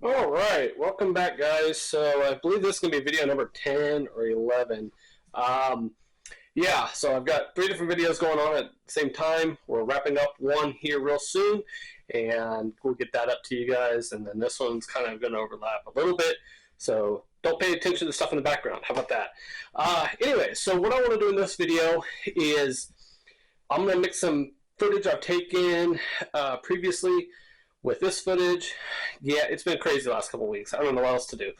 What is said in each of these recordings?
All right, welcome back, guys. So I believe this is going to be video number 10 or 11. So I've got 3 different videos going on at the same time. We're wrapping up one here real soon, and we'll get that up to you guys. And then this one's kind of going to overlap a little bit, so don't pay attention to the stuff in the background. How about that? Anyway, so what I want to do in this video is I'm going to mix some footage I've taken previously with this footage. Yeah, it's been crazy the last couple of weeks. I don't know what else to do.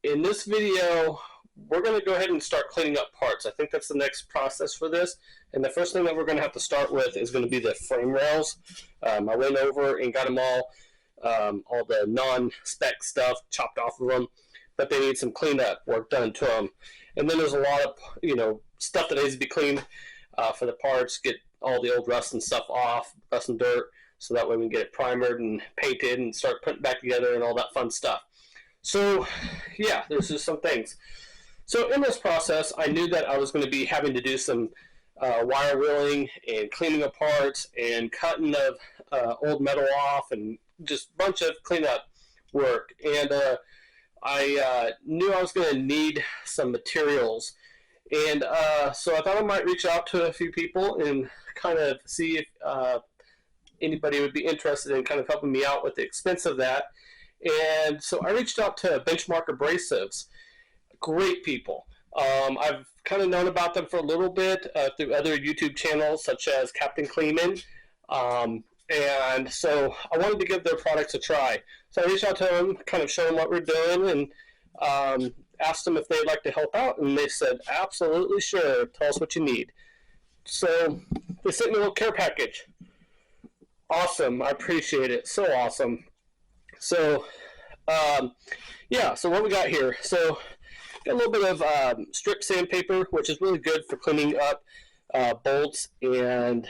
In this video, we're going to go ahead and start cleaning up parts. I think that's the next process for this. And the first thing that we're going to have to start with is going to be the frame rails. I went over and got them all the non-spec stuff chopped off of them, but they need some cleanup work done to them. And then there's a lot of stuff that needs to be cleaned for the parts, get all the old rust and stuff off, rust and dirt, so that way we can get it primered and painted and start putting it back together and all that fun stuff. So yeah, there's just some things. So in this process, I knew that I was going to be having to do some wire wheeling and cleaning of parts and cutting of old metal off and just a bunch of cleanup work. And I knew I was going to need some materials. And so I thought I might reach out to a few people and kind of see if anybody would be interested in kind of helping me out with the expense of that. And so I reached out to Benchmark Abrasives. Great people. I've kind of known about them for a little bit through other YouTube channels such as Captain Kleeman. And so I wanted to give their products a try. So I reached out to them, kind of showed them what we're doing, and asked them if they'd like to help out. And they said, absolutely sure. Tell us what you need. So they sent me a little care package. Awesome. I appreciate it. So awesome. So, so what we got here. So, got a little bit of strip sandpaper, which is really good for cleaning up bolts and,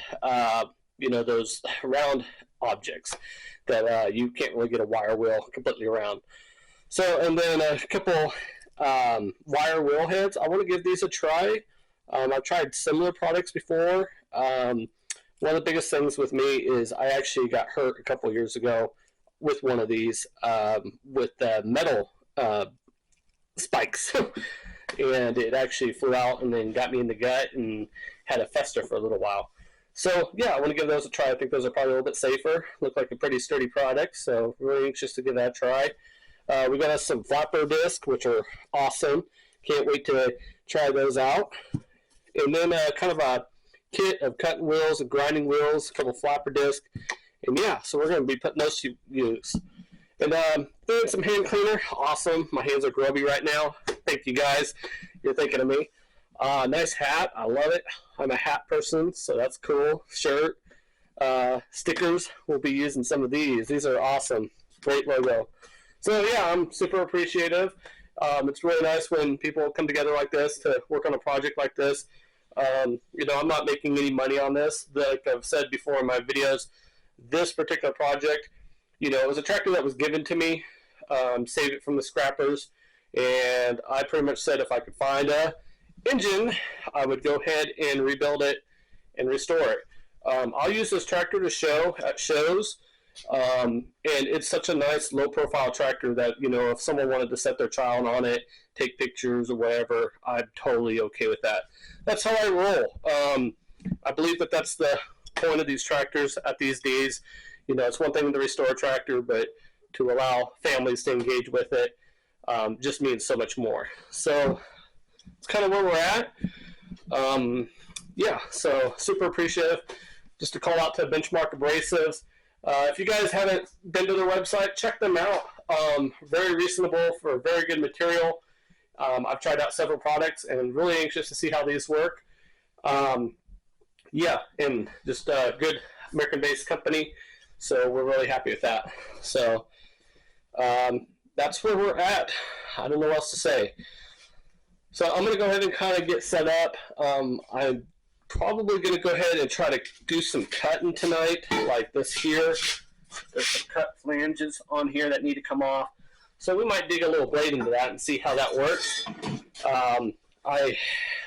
those round objects that you can't really get a wire wheel completely around. So, and then a couple wire wheel heads. I want to give these a try. I've tried similar products before. One of the biggest things with me is I actually got hurt a couple years ago with one of these with metal spikes. And it actually flew out and then got me in the gut and had a fester for a little while. So yeah, I want to give those a try. I think those are probably a little bit safer. Look like a pretty sturdy product, so really anxious to give that a try. We got us some flapper discs, which are awesome. Can't wait to try those out. And then kind of a kit of cutting wheels and grinding wheels, a couple flapper discs, and yeah, so we're going to be putting those to use. And doing some hand cleaner. Awesome. My hands are grubby right now. Thank you guys. You're thinking of me. Nice hat. I love it. I'm a hat person, so that's cool. Shirt. Stickers. We'll be using some of these. These are awesome. Great logo. So yeah, I'm super appreciative. It's really nice when people come together like this to work on a project like this. I'm not making any money on this. Like I've said before in my videos, this particular project, it was a tractor that was given to me, saved it from the scrappers, and I pretty much said if I could find a engine, I would go ahead and rebuild it and restore it. I'll use this tractor to show at shows, and it's such a nice low-profile tractor that, if someone wanted to set their child on it, take pictures or whatever, I'm totally okay with that. That's how I roll. I believe that that's the point of these tractors at these days. It's one thing to restore a tractor, but to allow families to engage with it just means so much more. So it's kind of where we're at. So super appreciative. Just to call out to Benchmark Abrasives. If you guys haven't been to their website, check them out. Very reasonable for very good material. I've tried out several products and really anxious to see how these work. And just a good American-based company. So we're really happy with that. So that's where we're at. I don't know what else to say. So I'm going to go ahead and kind of get set up. I'm probably going to go ahead and try to do some cutting tonight, like this here. There's some cut flanges on here that need to come off. So we might dig a little blade into that and see how that works. I'm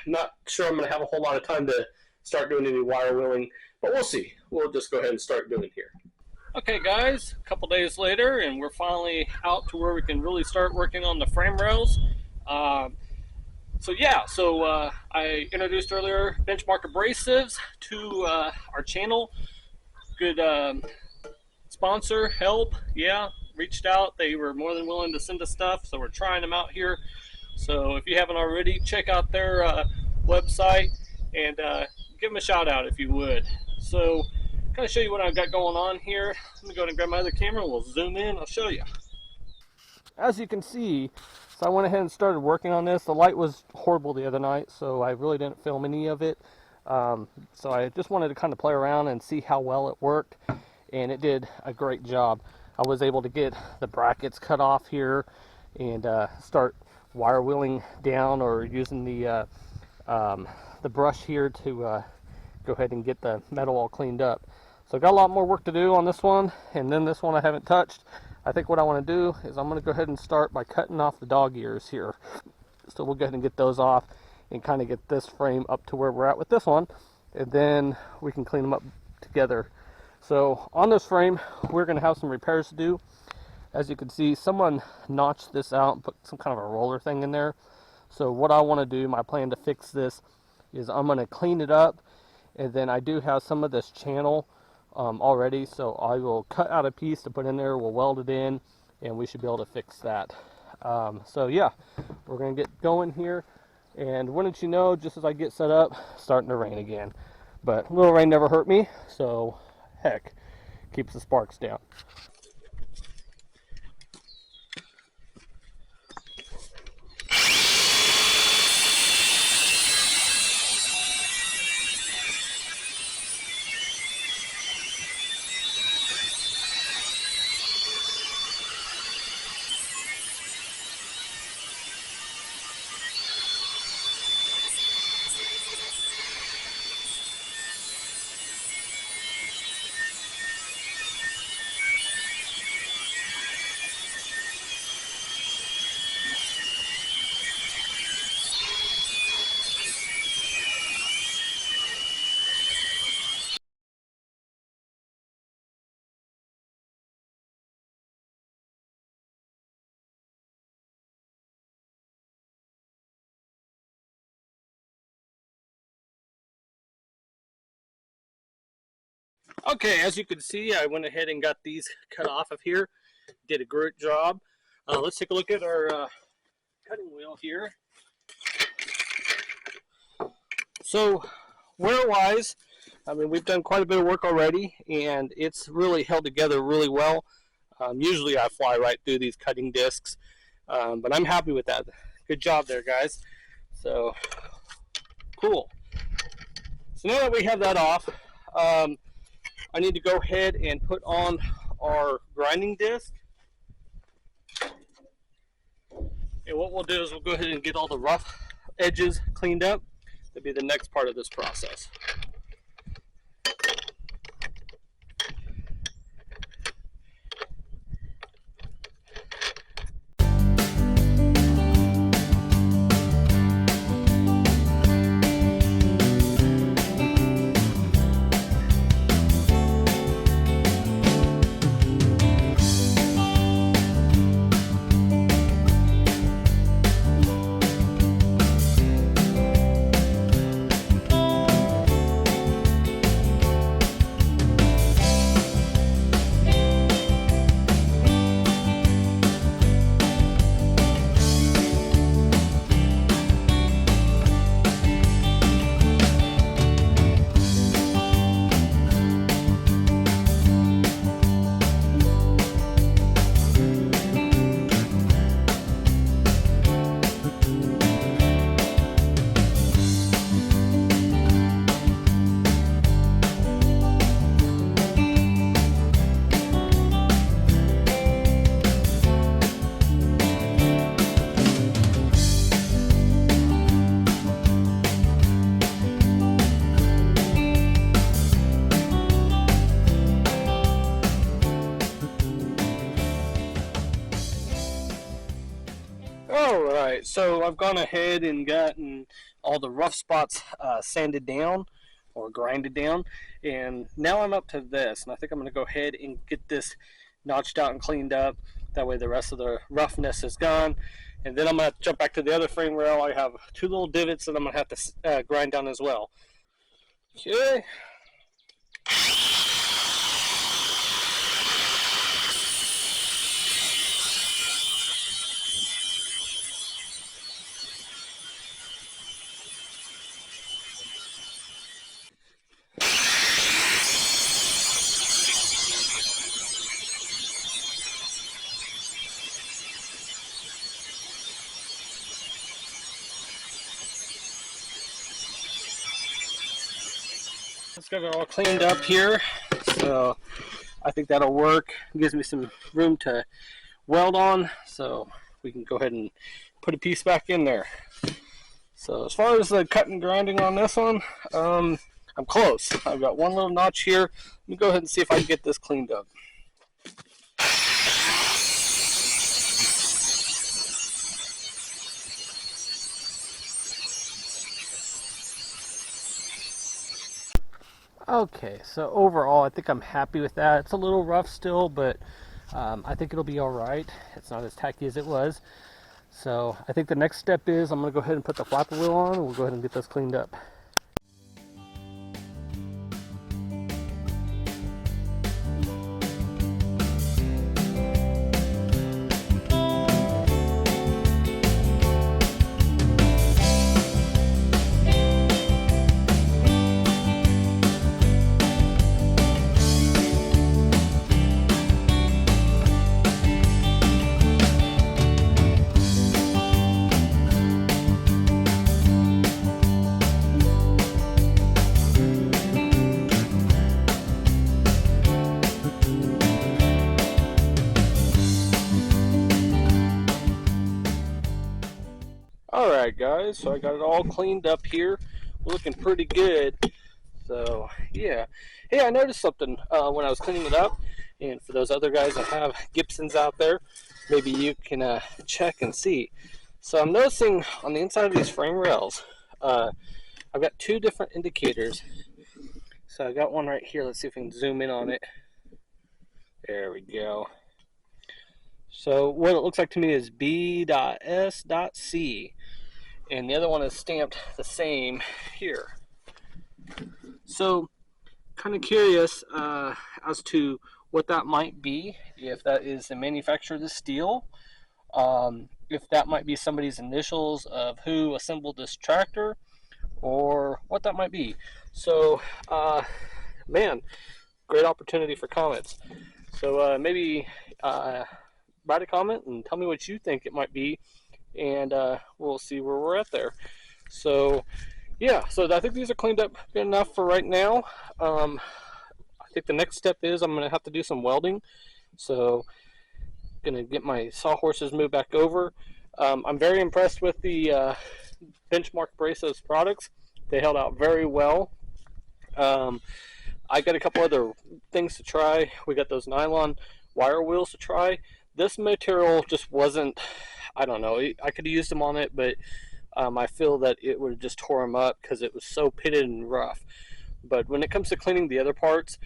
not sure I'm going to have a whole lot of time to start doing any wire wheeling, but we'll see. We'll just go ahead and start doing it here. Okay guys, a couple days later and we're finally out to where we can really start working on the frame rails. Uh, so I introduced earlier Benchmark Abrasives to our channel. Good sponsor, help, yeah, reached out. They were more than willing to send us stuff, so we're trying them out here. So if you haven't already, check out their website and give them a shout out if you would. So kind of show you what I've got going on here. Let me go ahead and grab my other camera and we'll zoom in. I'll show you. As you can see, so I went ahead and started working on this. The light was horrible the other night, so I really didn't film any of it. So I just wanted to kind of play around and see how well it worked, and it did a great job. I was able to get the brackets cut off here and start wire wheeling down or using the brush here to go ahead and get the metal all cleaned up. So I got a lot more work to do on this one, and then this one I haven't touched. I think what I want to do is I'm going to go ahead and start by cutting off the dog ears here. So we'll go ahead and get those off and kind of get this frame up to where we're at with this one, and then we can clean them up together. So on this frame, we're going to have some repairs to do. As you can see, someone notched this out and put some kind of a roller thing in there. So what I want to do, my plan to fix this, is I'm going to clean it up, and then I do have some of this channel already, so I will cut out a piece to put in there, we'll weld it in, and we should be able to fix that. So yeah, we're going to get going here, and wouldn't you know, just as I get set up, starting to rain again. But a little rain never hurt me, so heck, keeps the sparks down. Okay, as you can see, I went ahead and got these cut off of here. Did a great job. Let's take a look at our cutting wheel here. So, wear-wise, I mean, we've done quite a bit of work already, and it's really held together really well. Usually I fly right through these cutting discs, but I'm happy with that. Good job there, guys. So, cool. So now that we have that off, I need to go ahead and put on our grinding disc. And what we'll do is we'll go ahead and get all the rough edges cleaned up. That'll be the next part of this process. Alright, so I've gone ahead and gotten all the rough spots sanded down. or grind it down. And now I'm up to this, and I think I'm going to go ahead and get this notched out and cleaned up. That way the rest of the roughness is gone. And then I'm going to jump back to the other frame rail. I have two little divots that I'm going to have to grind down as well. Okay. Let's get it all cleaned up here. So I think that'll work. It gives me some room to weld on, so we can go ahead and put a piece back in there. So as far as the cut and grinding on this one, I'm close. I've got one little notch here. Let me go ahead and see if I can get this cleaned up. Okay, so overall I think I'm happy with that. It's a little rough still, but I think it'll be alright. It's not as tacky as it was. So I think the next step is I'm going to go ahead and put the flapper wheel on, and we'll go ahead and get this cleaned up. Alright guys, so I got it all cleaned up here. We're looking pretty good. So yeah. Hey, I noticed something when I was cleaning it up, and for those other guys that have Gibsons out there, maybe you can check and see. So I'm noticing on the inside of these frame rails, I've got two different indicators. So I got one right here. Let's see if we can zoom in on it. There we go. So what it looks like to me is B.S.C. and the other one is stamped the same here. So kind of curious as to what that might be, if that is the manufacturer of the steel, if that might be somebody's initials of who assembled this tractor, or what that might be. So man, great opportunity for comments. So maybe write a comment and tell me what you think it might be, and we'll see where we're at there. So yeah, so I think these are cleaned up good enough for right now. I think the next step is I'm going to have to do some welding. So I'm going to get my sawhorses moved back over. I'm very impressed with the Benchmark Abrasives products. They held out very well. I got a couple other things to try. We got those nylon wire wheels to try. This material just wasn't, I don't know, I could have used them on it, but I feel that it would have just tore them up because it was so pitted and rough. But when it comes to cleaning the other parts,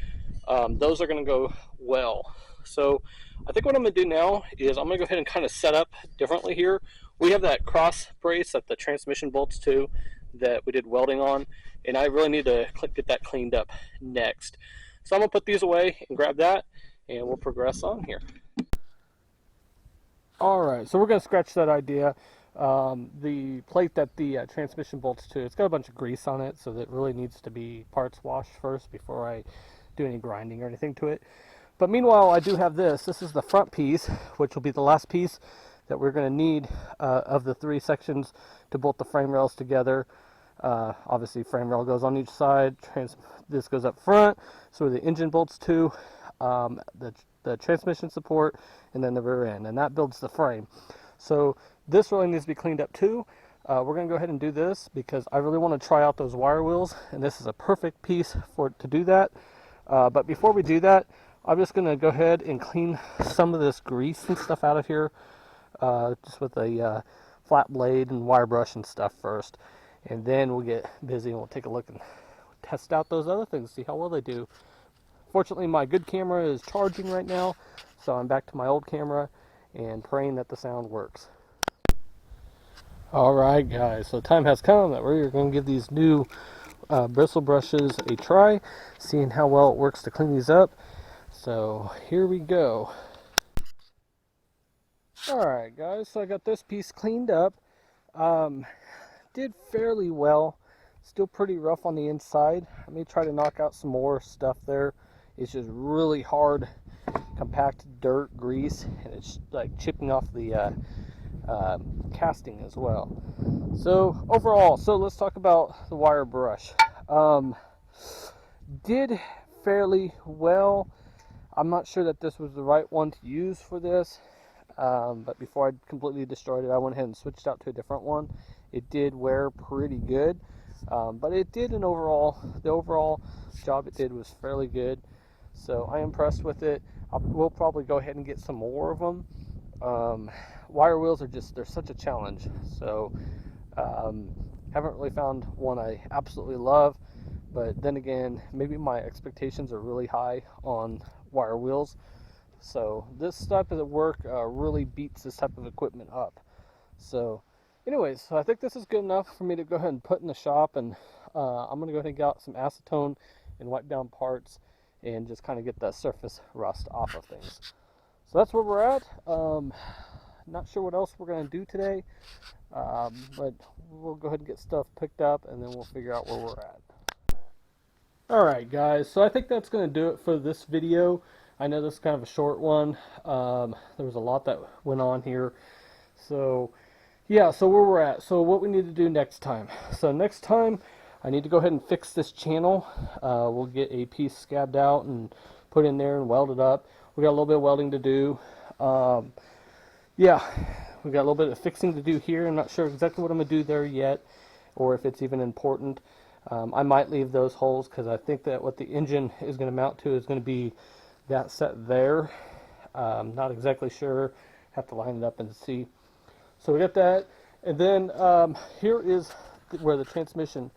those are going to go well. So I think what I'm going to do now is I'm going to go ahead and kind of set up differently here. We have that cross brace that the transmission bolts to that we did welding on, and I really need to get that cleaned up next. So I'm going to put these away and grab that, and we'll progress on here. Alright, so we're going to scratch that idea. The plate that the transmission bolts to, it's got a bunch of grease on it, so that really needs to be parts washed first before I do any grinding or anything to it. But meanwhile, I do have this. This is the front piece, which will be the last piece that we're going to need of the three sections to bolt the frame rails together. Obviously, frame rail goes on each side. This goes up front, so the engine bolts to, the transmission support, and then the rear end, and that builds the frame. So this really needs to be cleaned up too. We're going to go ahead and do this because I really want to try out those wire wheels, and this is a perfect piece for to do that. But before we do that, I'm just going to go ahead and clean some of this grease and stuff out of here, just with a flat blade and wire brush and stuff first, and then we'll get busy and we'll take test out those other things, see how well they do. Fortunately, my good camera is charging right now, so I'm back to my old camera and praying that the sound works. Alright guys, so time has come that we're going to give these new bristle brushes a try, seeing how well it works to clean these up. So here we go. Alright guys, so I got this piece cleaned up. Did fairly well. Still pretty rough on the inside. I may try to knock out some more stuff there. It's just really hard, compact dirt, grease, and it's like chipping off the casting as well. So overall, so let's talk about the wire brush. Did fairly well. I'm not sure that this was the right one to use for this, but before I completely destroyed it, I went ahead and switched out to a different one. It did wear pretty good, but it did the overall job it did was fairly good. So I am impressed with it. We'll probably go ahead and get some more of them. Wire wheels they're such a challenge. So haven't really found one I absolutely love, but then again, maybe my expectations are really high on wire wheels. So this type of work really beats this type of equipment up. So anyways, so I think this is good enough for me to go ahead and put in the shop, and I'm going to go ahead and get out some acetone and wipe down parts and just kind of get that surface rust off of things. So that's where we're at. Not sure what else we're going to do today, but we'll go ahead and get stuff picked up, and then we'll figure out where we're at. Alright guys, so I think that's going to do it for this video. I know this is kind of a short one. There was a lot that went on here. So yeah, so where we're at. So what we need to do next time. So next time, I need to go ahead and fix this channel. We'll get a piece scabbed out and put in there and weld it up. We got a little bit of welding to do. Yeah, we got a little bit of fixing to do here. I'm not sure exactly what I'm going to do there yet, or if it's even important. I might leave those holes because I think that what the engine is going to mount to is going to be that set there. Not exactly sure. Have to line it up and see. So we got that, and then here is where the transmission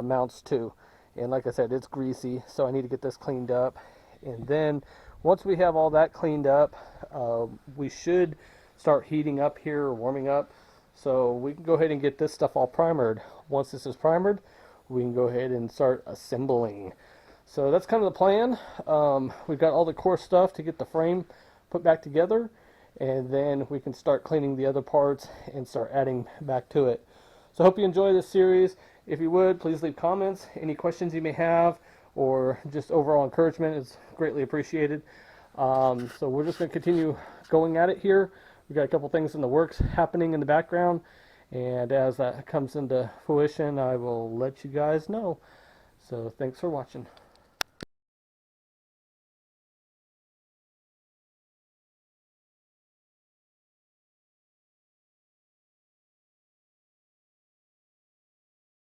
mounts to. And like I said, it's greasy, so I need to get this cleaned up. And then once we have all that cleaned up, we should start heating up here, or warming up. So we can go ahead and get this stuff all primered. Once this is primered, we can go ahead and start assembling. So that's kind of the plan. We've got all the core stuff to get the frame put back together, and then we can start cleaning the other parts and start adding back to it. So I hope you enjoy this series. If you would, please leave comments. Any questions you may have, or just overall encouragement is greatly appreciated. So we're just going to continue going at it here. We've got a couple things in the works happening in the background, and as that comes into fruition, I will let you guys know. So thanks for watching.